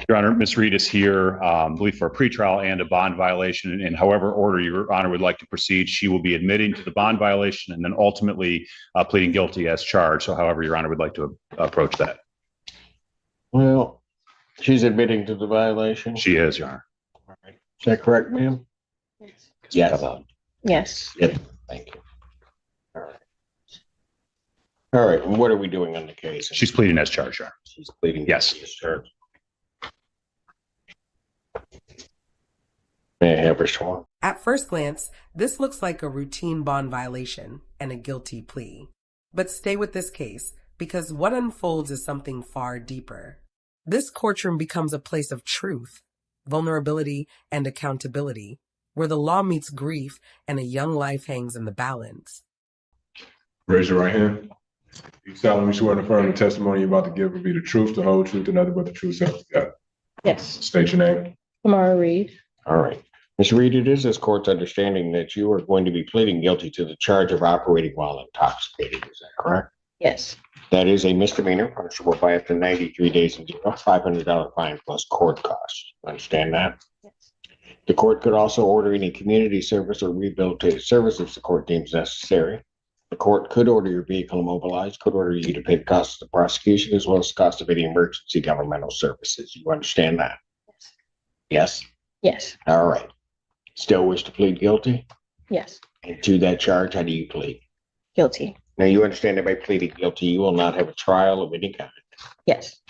Your Honor, Ms. Reed is here, I believe for a pretrial and a bond violation. In however order Your Honor would like to proceed, she will be admitting to the bond violation and then ultimately pleading guilty as charged. So however Your Honor would like to approach that. Well, she's admitting to the violation. She is, Your Honor. All right. Is that correct, ma'am? Yes. Yes. Yes. Thank you. All right. All right. And what are we doing on the case? She's pleading as charged, Your Honor. She's pleading. Yes. As charged. May I have her sworn? At first glance, this looks like a routine bond violation and a guilty plea. But stay with this case, because what unfolds is something far deeper. This courtroom becomes a place of truth, vulnerability, and accountability, where the law meets grief and a young life hangs in the balance. Raise your right hand. You solemnly swear and affirm the testimony you're about to give will be the truth, the whole truth, and nothing but the truth, so help you God. Yes. State your name. Tamara Reed. All right. Ms. Reed, it is this court's understanding that you are going to be pleading guilty to the charge of operating while intoxicated. Is that correct? Yes. That is a misdemeanor punishable by up to 93 days in jail, $500 fine plus court costs. Understand that? Yes. The court could also order any community service or rehabilitative service if the court deems necessary. The court could order your vehicle immobilized, could order you to pay the costs of the prosecution as well as the cost of any emergency governmental services. You understand that? Yes. Yes? Yes. All right. Still wish to plead guilty? Yes. And to that charge, how do you plead? Guilty. Now, you understand that by pleading guilty, you will not have a trial of any kind. Yes.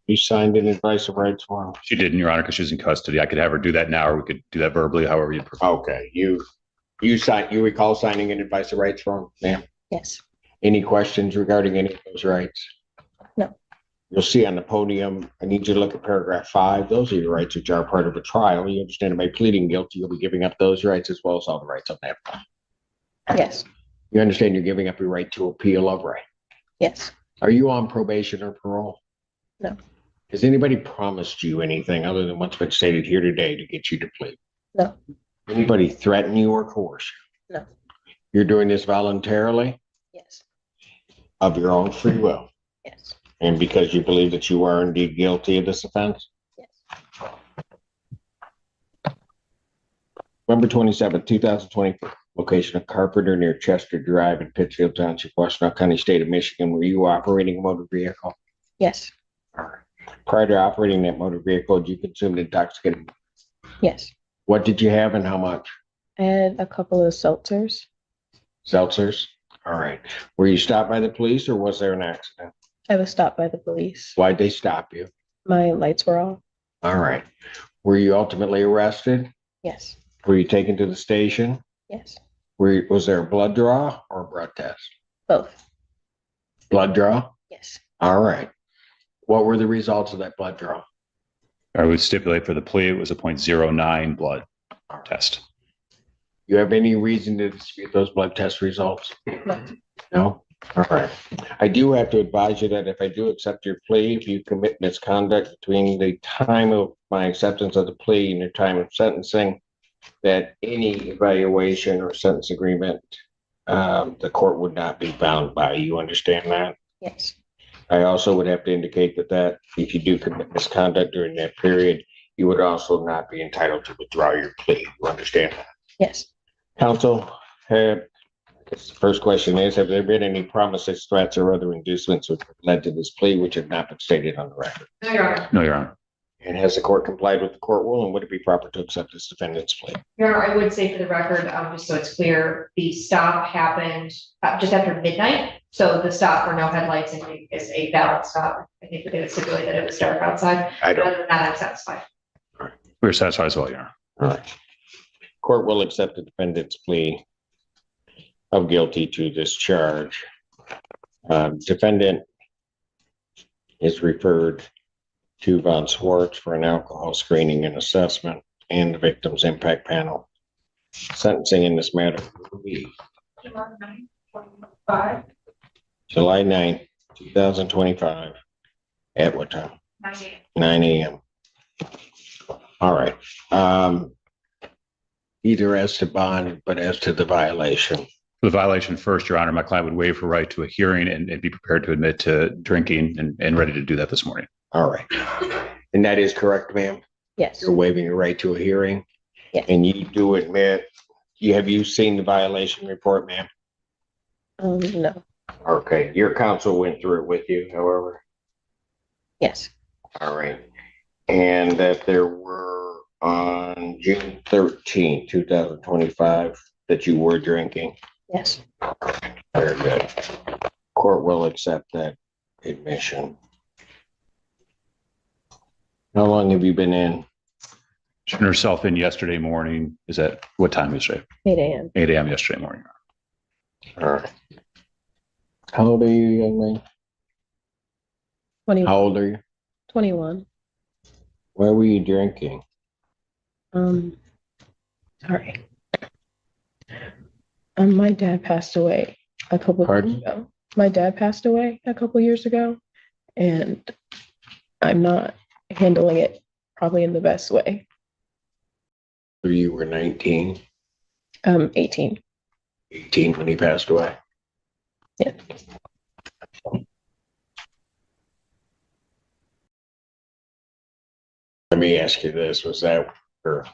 You signed an advice of rights form? She didn't, Your Honor, because she's in custody. I could have her do that now, or we could do that verbally, however you prefer. Okay. You recall signing an advice of rights form, ma'am? Yes. Any questions regarding any of those rights? No. You'll see on the podium, I need you to look at paragraph 5. Those are your rights which are part of a trial. You understand that by pleading guilty, you'll be giving up those rights as well as all the rights on that file. Yes. You understand you're giving up your right to appeal of right. Yes. Are you on probation or parole? No. Has anybody promised you anything other than what's been stated here today to get you to plead? No. Anybody threaten you or coerce you? No. You're doing this voluntarily Yes. of your own free will Yes. and because you believe that you are indeed guilty of this offense? Yes. November 27, 2024, location of Carpenter near Chester Drive in Pittsfield Township, Washtenaw County, State of Michigan. Were you operating a motor vehicle? Yes. All right. Prior to operating that motor vehicle, did you consume intoxicating? Yes. What did you have and how much? I had a couple of seltzers. Seltzers? All right. Were you stopped by the police or was there an accident? I was stopped by the police. Why'd they stop you? My lights were off. All right. Were you ultimately arrested? Yes. Were you taken to the station? Yes. Was there a blood draw or a blood test? Both. Blood draw? Yes. All right. What were the results of that blood draw? I would stipulate for the plea, it was a 0.09 blood test. You have any reason to dispute those blood test results? No. No? All right. I do have to advise you that if I do accept your plea, if you commit misconduct between the time of my acceptance of the plea and the time of sentencing, that any evaluation or sentence agreement, the court would not be bound by. You understand that? Yes. I also would have to indicate that if you do commit misconduct during that period, you would also not be entitled to withdraw your plea. You understand that? Yes. Counsel, I guess the first question is, have there been any promises, threats, or other inducements which have led to this plea which have not been stated on the record? No, Your Honor. No, Your Honor. And has the court complied with the court rule, and would it be proper to accept this defendant's plea? Your Honor, I would say for the record, just so it's clear, the stop happened just after midnight. So the stop for no headlights is a valid stop. I think they would stipulate that it was dark outside. I But don't. other than that, I'm satisfied. We're satisfied as well, Your Honor. All right. Court will accept the defendant's plea of guilty to this charge. Defendant is referred to Von Swartz for an alcohol screening and assessment and the victim's impact panel. Sentencing in this matter will be July 9th, 2025 at what time? 9 a.m. All right. Either as to bond, but as to the violation. The violation first, Your Honor, my client would waive her right to a hearing and be prepared to admit to drinking and ready to do that this morning. All right. And that is correct, ma'am? Yes, You're waiving your right to a hearing? Yes. And you do admit, have you seen the violation report, ma'am? no, Okay, your counsel went through it with you, however. yes, All right. And that there were on June 13th, 2025, that you were drinking? yes. Very good. Court will accept that admission. How long have you been in? She turned herself in yesterday morning. Is that what time yesterday? 8 a.m. 8 a.m. yesterday morning. All right. How old are you, young man? 20, How old are you? 21. Where were you drinking? Sorry. My dad passed away a couple of years Pardon? ago. My dad passed away a couple of years ago, and I'm not handling it probably in the best way. So you were 19, 18. 18 when he passed away? Yeah. Let me ask you this, was that where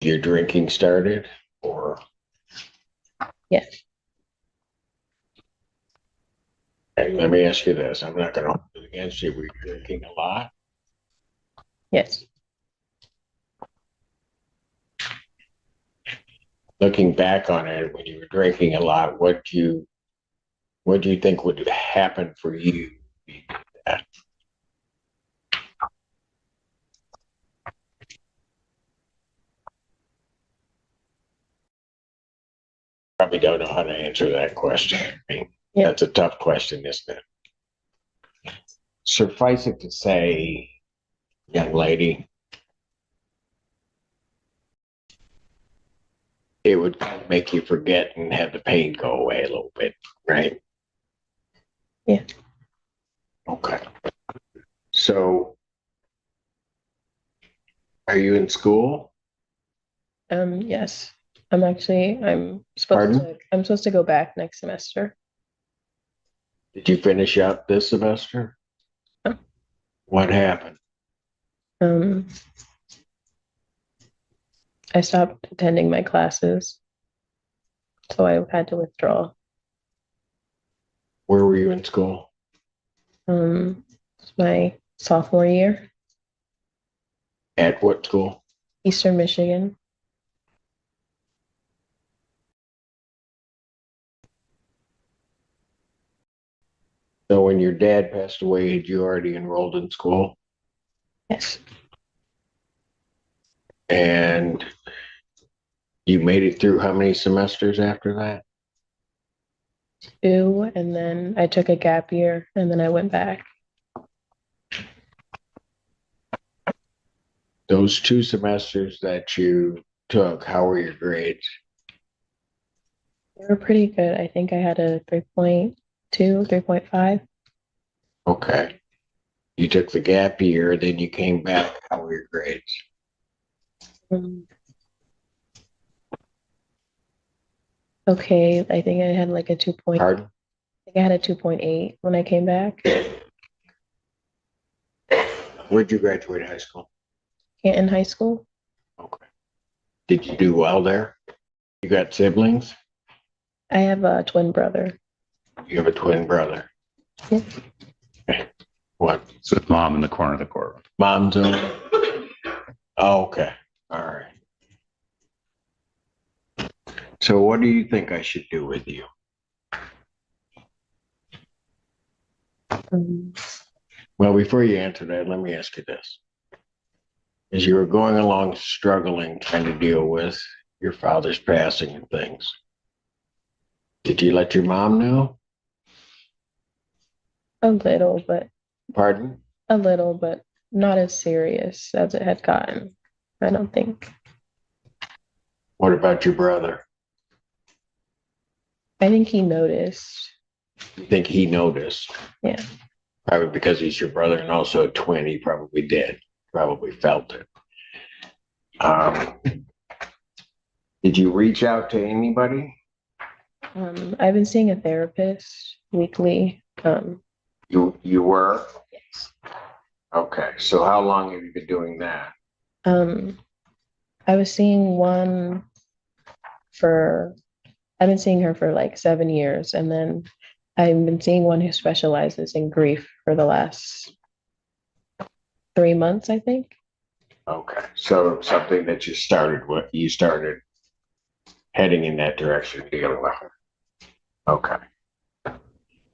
your drinking started, or? Yes. And let me ask you this, I'm not gonna hold it against you, were you drinking a lot? Yes. Looking back on it, when you were drinking a lot, what do you think would happen for you? Probably don't know how to answer that question. I mean, Yeah. That's a tough question, isn't it? Suffice it to say, young lady, it would kind of make you forget and have the pain go away a little bit, right? Yeah. Okay. So, are you in school? Yes. I'm Pardon? I'm supposed to go back next semester. Did you finish up this semester? No. What happened? I stopped attending my classes, so I had to withdraw. Where were you in school? It's my sophomore year, At what school? Eastern Michigan. So when your dad passed away, had you already enrolled in school? Yes. And you made it through how many semesters after that? 2, and then I took a gap year, and then I went back. Those 2 semesters that you took, how were your grades? They were pretty good. I think I had a 3.2, 3.5. Okay. You took the gap year, then you came back. How were your grades? Okay, I think I had like a 2. Pardon? I think I had a 2.8 when I came back. Where'd you graduate high school? In high school. Okay. Did you do well there? You got siblings? I have a twin brother. You have a twin brother. Yeah. What? It's with mom in the corner of the courtroom. Mom's on? Oh, okay. All right. So what do you think I should do with you? Well, before you answer that, let me ask you this. As you were going along struggling, trying to deal with your father's passing and things, did you let your mom know? A little, but Pardon? not as serious as it had gotten. I don't think. What about your brother? I think he noticed. You think he noticed? Yeah. Probably because he's your brother and also a twin, he probably did, probably felt it. Did you reach out to anybody? I've been seeing a therapist weekly. You were? Yes. Okay, so how long have you been doing that? I was seeing one for, I've been seeing her for like 7 years, and then I've been seeing one who specializes in grief for the last 3 months, I think. Okay, so something that you started heading in that direction, dealing with her. Okay.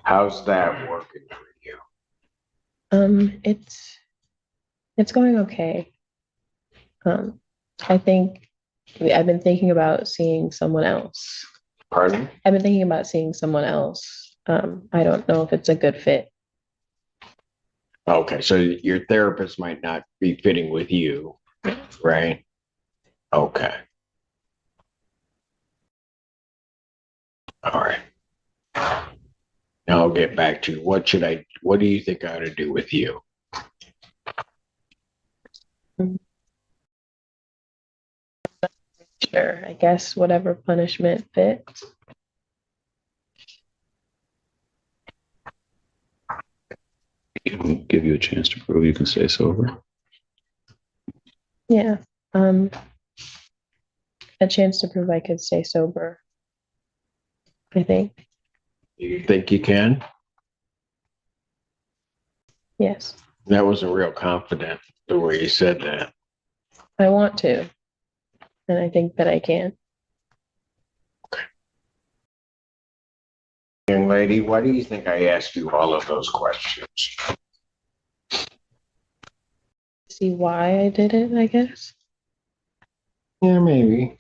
How's that working for you? It's going okay. I think I've been thinking about seeing someone else. Pardon? I've been thinking about seeing someone else. I don't know if it's a good fit. Okay, so your therapist might not be fitting with you, right? Okay. All right. Now I'll get back to what do you think I ought to do with you? Sure, I guess whatever punishment fits. Give you a chance to prove you can stay sober. Yeah. A chance to prove I could stay sober, I think. You think you can? Yes. That wasn't real confident the way you said that. I want to, and I think that I can. Young lady, why do you think I asked you all of those questions? See why I did it, I guess. Yeah, maybe.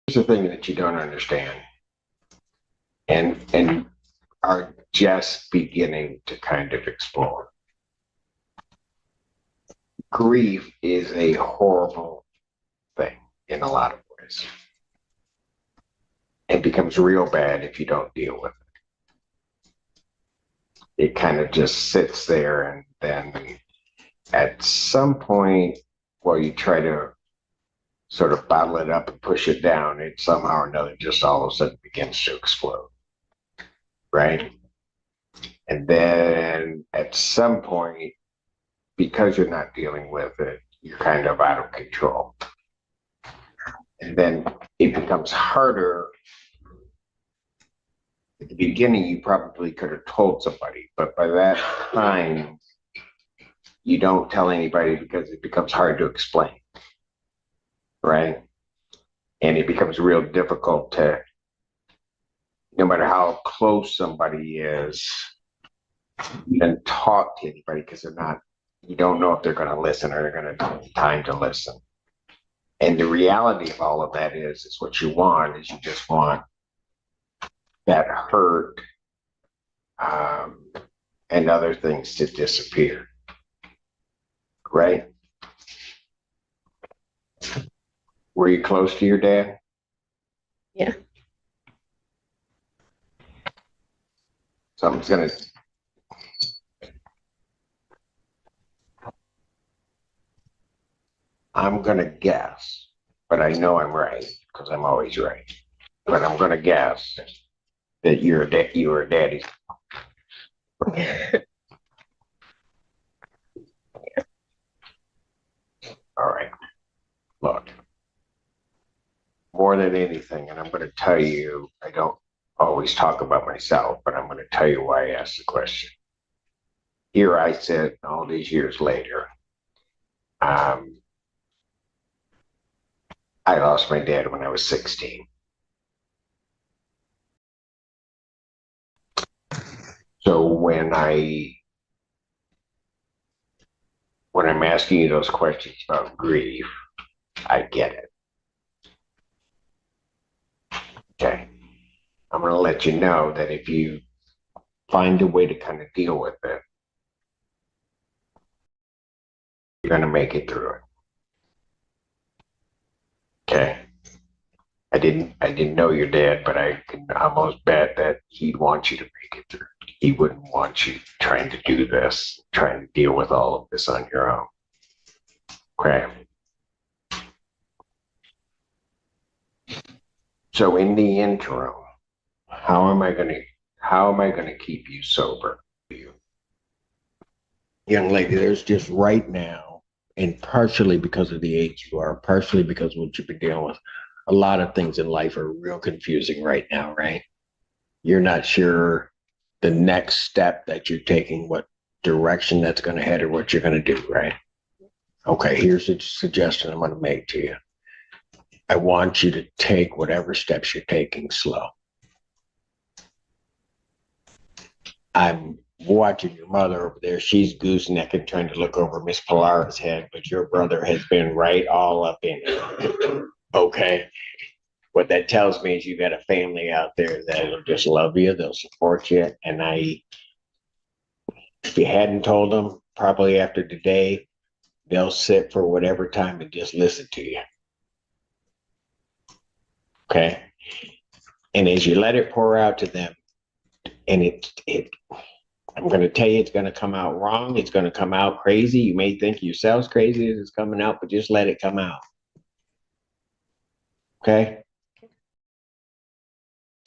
Here's the thing that you don't understand and are just beginning to kind of explore. Grief is a horrible thing in a lot of ways. It becomes real bad if you don't deal with it. It kind of just sits there, and then at some point, well, you try to sort of bottle it up and push it down, it somehow or another just all of a sudden begins to explode. Right? And then at some point, because you're not dealing with it, you're kind of out of control. And then it becomes harder. At the beginning, you probably could have told somebody, but by that time, you don't tell anybody because it becomes hard to explain. Right? And it becomes real difficult to, no matter how close somebody is, even talk to anybody because you don't know if they're going to listen or they're going to take time to listen. And the reality of all of that is what you want is you just want that hurt and other things to disappear. Right? Were you close to your dad? Yeah. Something's going to. I'm going to guess, but I know I'm right because I'm always right. But I'm going to guess that you were a daddy. All right. Look, more than anything, and I'm going to tell you, I don't always talk about myself, but I'm going to tell you why I asked the question. Here I sit all these years later. I lost my dad when I was 16. So when I'm asking you those questions about grief, I get it. Okay. I'm going to let you know that if you find a way to kind of deal with it, you're going to make it through it. Okay. I didn't know your dad, but I can almost bet that he'd want you to make it through. He wouldn't want you trying to do this, trying to deal with all of this on your own. Okay. So in the interim, how how am I gonna keep you sober? Young lady, there's just right now, and partially because of the age you are, partially because of what you've been dealing with, a lot of things in life are real confusing right now, right? You're not sure the next step that you're taking, what direction that's going to head or what you're going to do, right? Okay, here's a suggestion I'm going to make to you. I want you to take whatever steps you're taking slow. I'm watching your mother over there. She's goosenecking trying to look over Miss Pilara's head, but your brother has been right all up in it. Okay. What that tells me is you got a family out there that'll just love you, they'll support you. And if you hadn't told them, probably after today, they'll sit for whatever time and just listen to you. Okay. And as you let it pour out to them, and I'm going to tell you, it's going to come out wrong. It's going to come out crazy. You may think yourselves crazy as it's coming out, but just let it come out. Okay.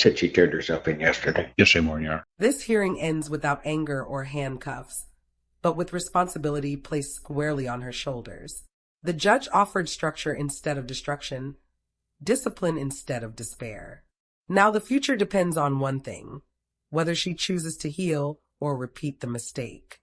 Said she turned herself in yesterday. Yesterday morning, Your Honor. This hearing ends without anger or handcuffs, but with responsibility placed squarely on her shoulders. The judge offered structure instead of destruction, discipline instead of despair. Now the future depends on one thing, whether she chooses to heal or repeat the mistake.